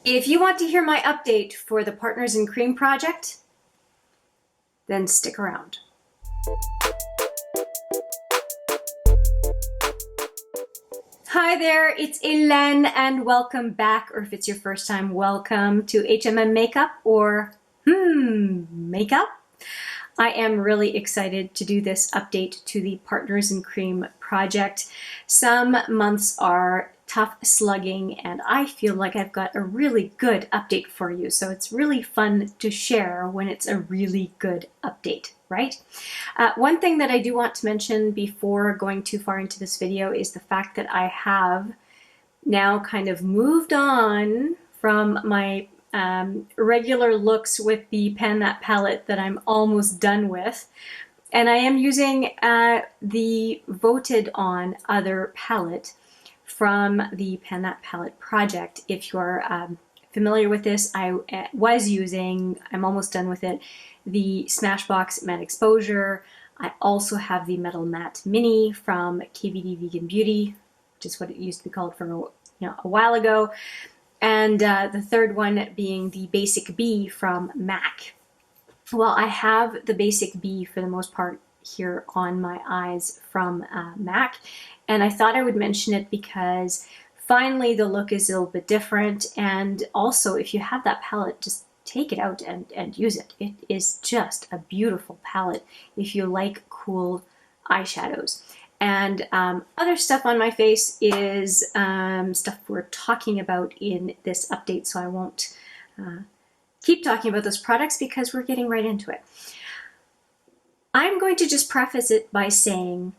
If you want to hear my update for the Partners in Cream project, then stick around. Hi there, it's Hélène and welcome back, or if it's your first time, welcome to HMM Makeup or Makeup. I am really excited to do this update to the Partners in Cream project. Some months are tough slugging and I feel like I've got a really good update for you. So it's really fun to share when it's a really good update, right? One thing that I do want to mention before going too far into this video is the fact that I have now kind of moved on from my regular looks with the Pan That palette that I'm almost done with. And I am using the voted on other palette from the Pan That palette project. If you're familiar with this, I was using, I'm almost done with it, the Smashbox Matte Exposure. I also have the Metal Matte Mini from KVD Vegan Beauty, which is what it used to be called for a while ago. And the third one being the Basic B from MAC. Well, I have the Basic B for the most part here on my eyes from MAC, and I thought I would mention it because finally the look is a little bit different, and also if you have that palette, just take it out and use it. It is just a beautiful palette if you like cool eyeshadows. And other stuff on my face is stuff we're talking about in this update, so I won't keep talking about those products because we're getting right into it. I'm going to just preface it by saying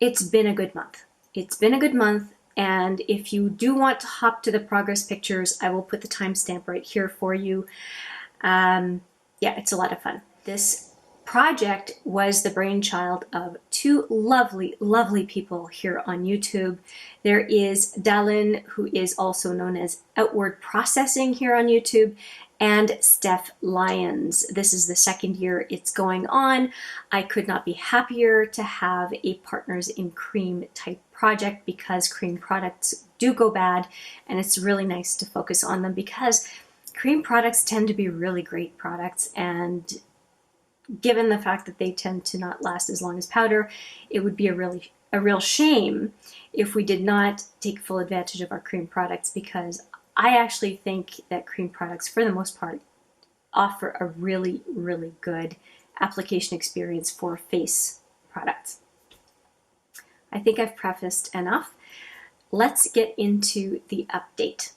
it's been a good month. It's been a good month, and if you do want to hop to the progress pictures, I will put the timestamp right here for you. Yeah, it's a lot of fun. This project was the brainchild of two lovely, lovely people here on YouTube. There is DaLin, who is also known as OutwardProcessing here on YouTube, and Steph Lyons. This is the second year it's going on. I could not be happier to have a Partners in Cream type project because cream products do go bad, and it's really nice to focus on them because cream products tend to be really great products, and given the fact that they tend to not last as long as powder, it would be a real shame if we did not take full advantage of our cream products, because I actually think that cream products, for the most part, offer a really, really good application experience for face products. I think I've prefaced enough. Let's get into the update.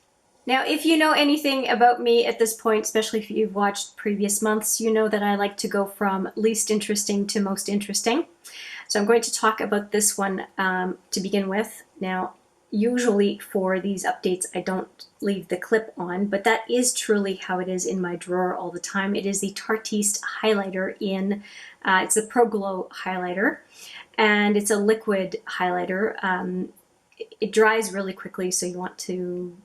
Now, if you know anything about me at this point, especially if you've watched previous months, you know that I like to go from least interesting to most interesting. So I'm going to talk about this one to begin with. Now, usually for these updates, I don't leave the clip on, but that is truly how it is in my drawer all the time. It is the Tarteist highlighter in, it's the Pro Glow highlighter, and it's a liquid highlighter. It dries really quickly, so you want to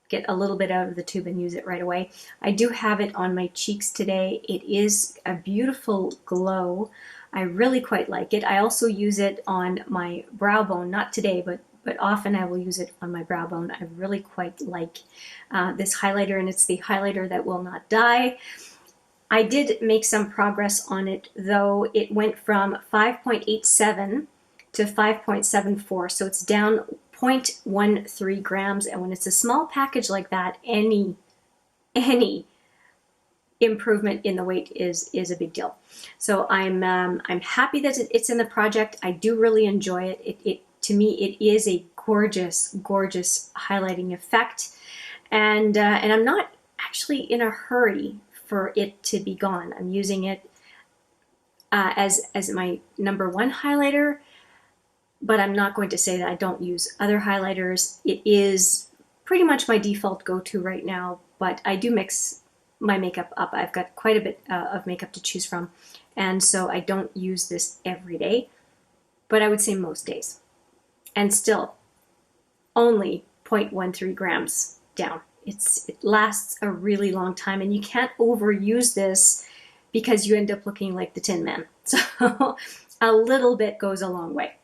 get a little bit out of the tube and use it right away. I do have it on my cheeks today. It is a beautiful glow. I really quite like it. I also use it on my brow bone, not today, but often I will use it on my brow bone. I really quite like this highlighter, and it's the highlighter that will not dye. I did make some progress on it, though. It went from 5.87 to 5.74, so it's down 0.13 grams, and when it's a small package like that, any improvement in the weight is a big deal. So I'm happy that it's in the project. I do really enjoy it. To me, it is a gorgeous, gorgeous highlighting effect, and I'm not actually in a hurry for it to be gone. I'm using it as my #1 highlighter, but I'm not going to say that I don't use other highlighters. It is pretty much my default go-to right now, but I do mix my makeup up. I've got quite a bit of makeup to choose from, and so I don't use this every day, but I would say most days. And still, only 0.13 grams down. It lasts a really long time, and you can't overuse this because you end up looking like the Tin Man. So a little bit goes a long way.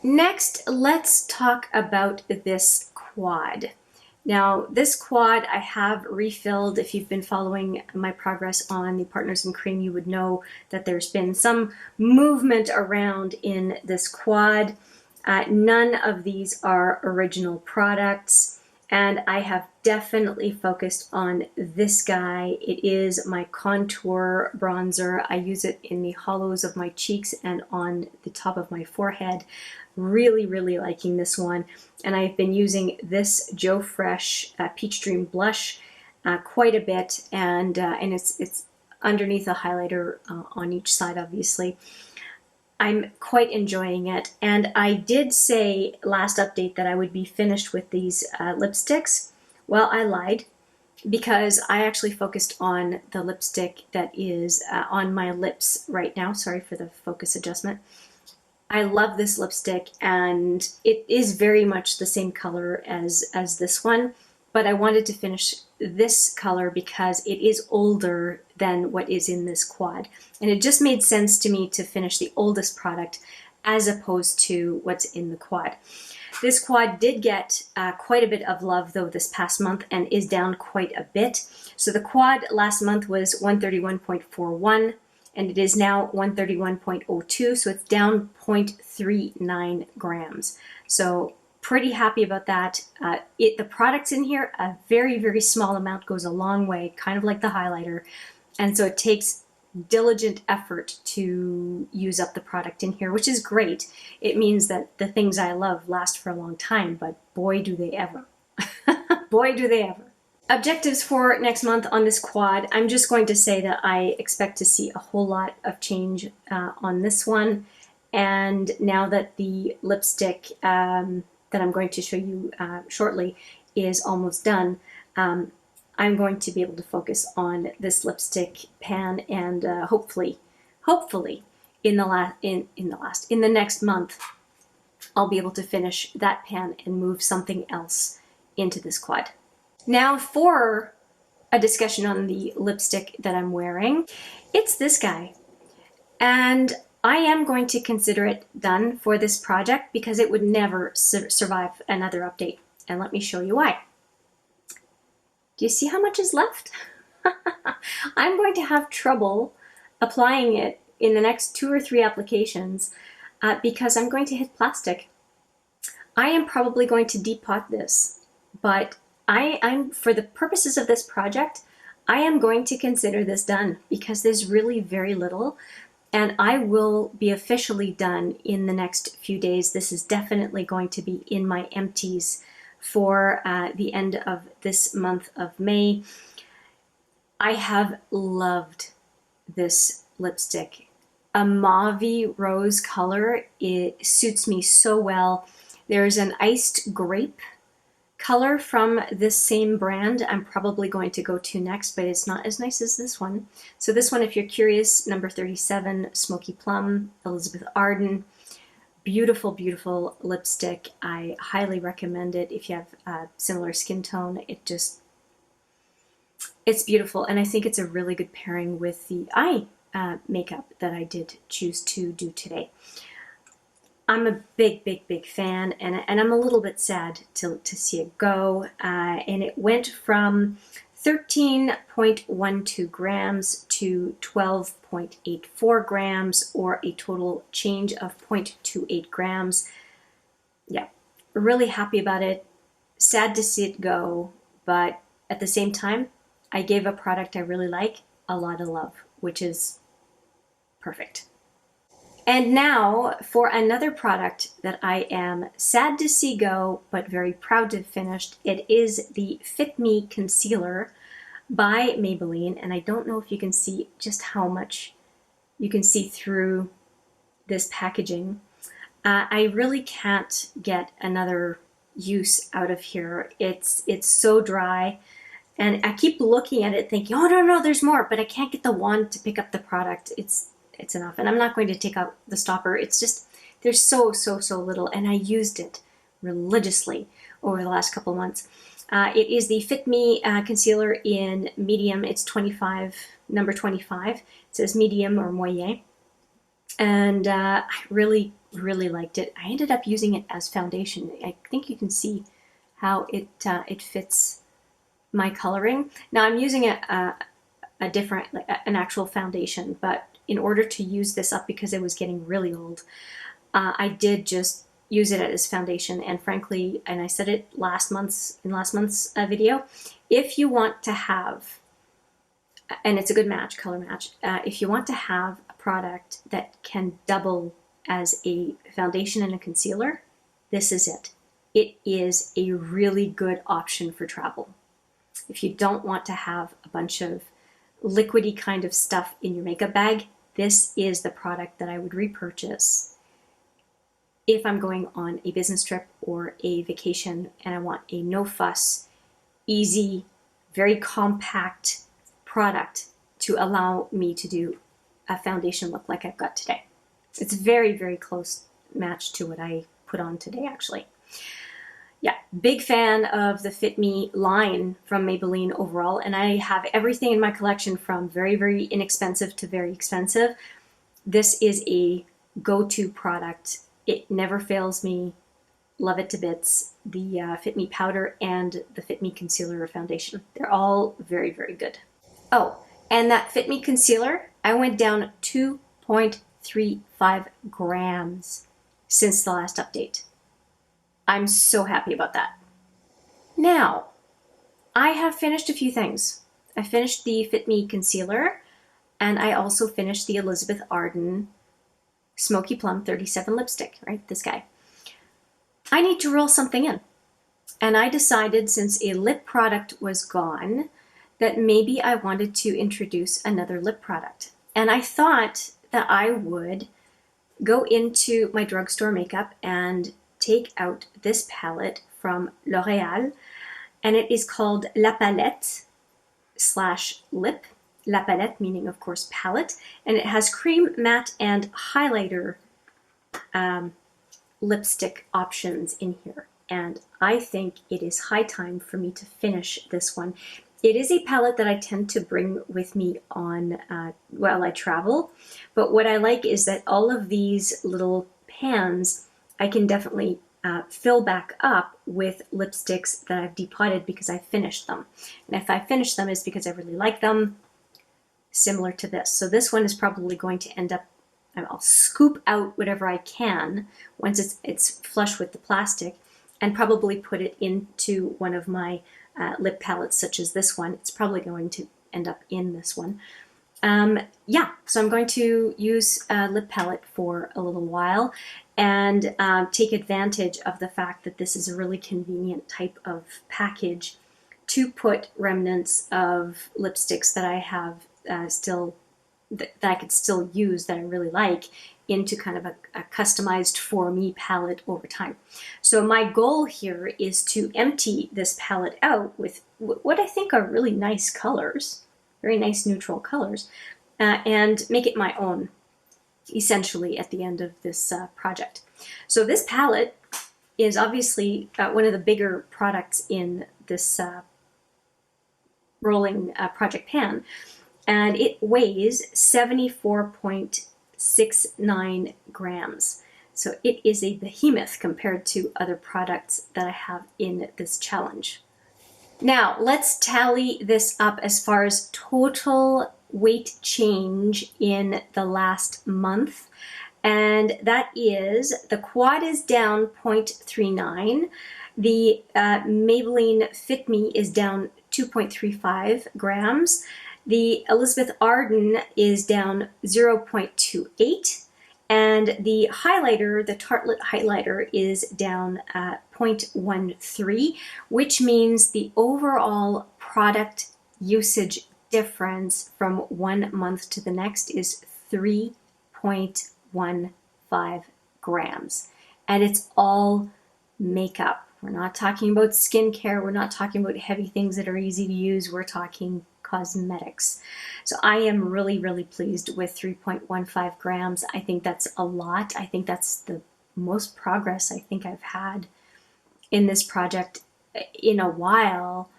Next, let's talk about this quad. Now, this quad I have refilled. If you've been following my progress on the Partners in Cream, you would know that there's been some movement around in this quad. None of these are original products, and I have definitely focused on this guy. It is my contour bronzer. I use it in the hollows of my cheeks and on the top of my forehead. Really, really liking this one. And I've been using this Joe Fresh Peach Dream blush quite a bit, and it's underneath a highlighter on each side, obviously. I'm quite enjoying it, and I did say last update that I would be finished with these lipsticks. Well, I lied, because I actually focused on the lipstick that is on my lips right now. Sorry for the focus adjustment. I love this lipstick, and it is very much the same color as this one, but I wanted to finish this color because it is older than what is in this quad. And it just made sense to me to finish the oldest product as opposed to what's in the quad. This quad did get quite a bit of love though this past month and is down quite a bit. So the quad last month was 131.41. and it is now 131.02, so it's down 0.39 grams. So pretty happy about that. The products in here, a very, very small amount goes a long way, kind of like the highlighter. And so it takes diligent effort to use up the product in here, which is great. It means that the things I love last for a long time, but boy, do they ever. Boy, do they ever. Objectives for next month on this quad, I'm just going to say that I expect to see a whole lot of change on this one. And now that the lipstick that I'm going to show you shortly is almost done, I'm going to be able to focus on this lipstick pan, and hopefully in the next month, I'll be able to finish that pan and move something else into this quad. Now for a discussion on the lipstick that I'm wearing. It's this guy. And I am going to consider it done for this project because it would never survive another update. And let me show you why. Do you see how much is left? I'm going to have trouble applying it in the next 2 or 3 applications because I'm going to hit plastic. I am probably going to depot this, but I'm for the purposes of this project, I am going to consider this done because there's really very little, and I will be officially done in the next few days. This is definitely going to be in my empties for the end of this month of May. I have loved this lipstick. A mauve rose color, it suits me so well. There's an iced grape color from this same brand I'm probably going to go to next, but it's not as nice as this one. So this one, if you're curious, number 37, Smokey Plum, Elizabeth Arden. Beautiful, beautiful lipstick. I highly recommend it if you have a similar skin tone. It's beautiful, and I think it's a really good pairing with the eye makeup that I did choose to do today. I'm a big, big, big fan, and I'm a little bit sad to see it go. And it went from 13.12 grams to 12.84 grams, or a total change of 0.28 grams. Yeah, really happy about it. Sad to see it go, but at the same time, I gave a product I really like a lot of love, which is perfect. And now for another product that I am sad to see go, but very proud to have finished. It is the Fit Me Concealer by Maybelline. And I don't know if you can see just how much you can see through this packaging. I really can't get another use out of here. It's so dry. And I keep looking at it thinking, oh, no, there's more. But I can't get the wand to pick up the product. It's enough. And I'm not going to take out the stopper. It's just, there's so little. And I used it religiously over the last couple of months. It is the Fit Me concealer in medium. It's 25, number 25. It says medium or moyen. And I really liked it. I ended up using it as foundation. I think you can see how it fits my coloring. Now I'm using a different, like an actual foundation, but in order to use this up, because it was getting really old, I did just use it as foundation. And frankly, and I said it in last month's video, if you want to have, and it's a good match, color match, if you want to have a product that can double as a foundation and a concealer, this is it. It is a really good option for travel. If you don't want to have a bunch of liquidy kind of stuff in your makeup bag, this is the product that I would repurchase if I'm going on a business trip or a vacation and I want a no fuss, easy, very compact product to allow me to do a foundation look like I've got today. It's very, very close match to what I put on today, actually. Yeah, big fan of the Fit Me line from Maybelline overall, and I have everything in my collection from very, very inexpensive to very expensive. This is a go-to product. It never fails me. Love it to bits. The Fit Me powder and the Fit Me concealer or foundation. They're all very, very good. Oh, and that Fit Me concealer, I went down 2.35 grams since the last update. I'm so happy about that. Now, I have finished a few things. I finished the Fit Me concealer, and I also finished the Elizabeth Arden Smokey Plum 37 lipstick, right? This guy. I need to roll something in. And I decided, since a lip product was gone, that maybe I wanted to introduce another lip product. And I thought that I would go into my drugstore makeup and take out this palette from L'Oreal, and it is called La Palette / Lip. La Palette meaning, of course, palette, and it has cream, matte, and highlighter lipstick options in here. And I think it is high time for me to finish this one. It is a palette that I tend to bring with me on while I travel, but what I like is that all of these little pans I can definitely fill back up with lipsticks that I've depotted because I finished them. And if I finish them, it's because I really like them, similar to this. So this one is probably going to end up, I'll scoop out whatever I can once it's flush with the plastic and probably put it into one of my lip palettes such as this one. It's probably going to end up in this one. Yeah, so I'm going to use a lip palette for a little while and take advantage of the fact that this is a really convenient type of package to put remnants of lipsticks that I have that I could still use that I really like into kind of a customized for me palette over time. So my goal here is to empty this palette out with what I think are really nice colors, very nice neutral colors, and make it my own, essentially, at the end of this project. So this palette is obviously one of the bigger products in this rolling project pan, and it weighs 74.69 grams. So it is a behemoth compared to other products that I have in this challenge. Now, let's tally this up as far as total weight change in the last month. And that is, the quad is down 0.39. The Maybelline Fit Me is down 2.35 grams. The Elizabeth Arden is down 0.28. And the highlighter, the Tarte Highlighter, is down 0.13, which means the overall product usage difference from 1 month to the next is 3.15 grams. And it's all makeup. We're not talking about skincare. We're not talking about heavy things that are easy to use. We're talking cosmetics. So I am really, really pleased with 3.15 grams. I think that's a lot. I think that's the most progress I think I've had in this project in a while.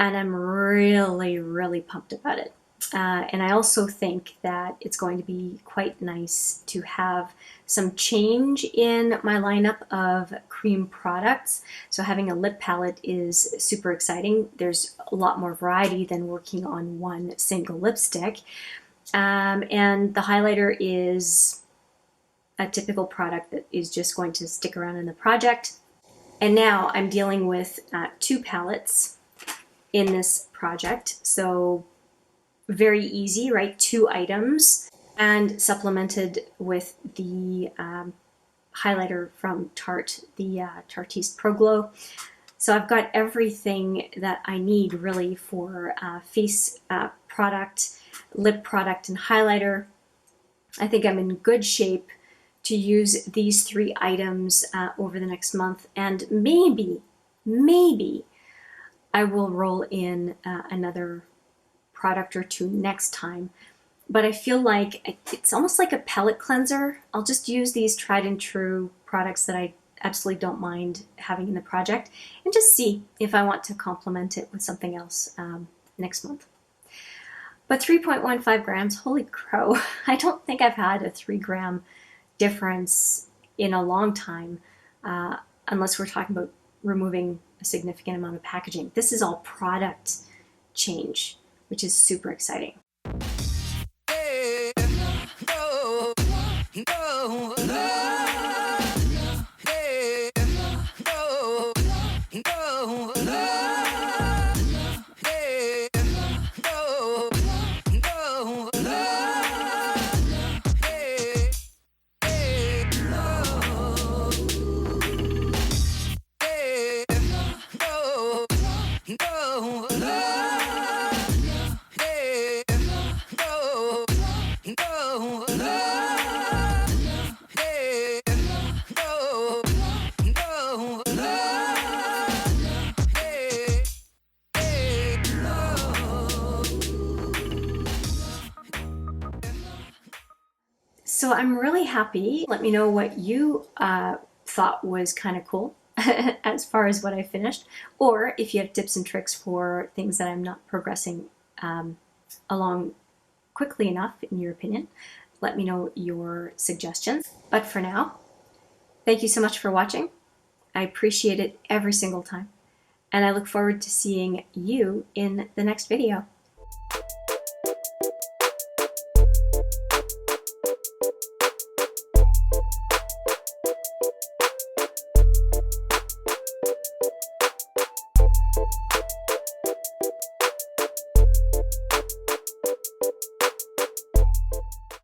And I'm really, really pumped about it. And I also think that it's going to be quite nice to have some change in my lineup of cream products. So having a lip palette is super exciting. There's a lot more variety than working on one single lipstick. And the highlighter is a typical product that is just going to stick around in the project. And now I'm dealing with 2 palettes in this project. So very easy, right? 2 items, and supplemented with the highlighter from Tarte, the Tarteist Pro Glow. So I've got everything that I need really for face product, lip product, and highlighter. I think I'm in good shape to use these 3 items over the next month, and maybe I will roll in another product or 2 next time. But I feel like it's almost like a palette cleanser. I'll just use these tried and true products that I absolutely don't mind having in the project and just see if I want to complement it with something else next month. But 3.15 grams, holy crow. I don't think I've had a 3-gram difference in a long time, unless we're talking about removing a significant amount of packaging. This is all product change, which is super exciting. So I'm really happy. Let me know what you thought was kind of cool as far as what I finished, or if you have tips and tricks for things that I'm not progressing along quickly enough, in your opinion. Let me know your suggestions. But for now, thank you so much for watching. I appreciate it every single time, and I look forward to seeing you in the next video.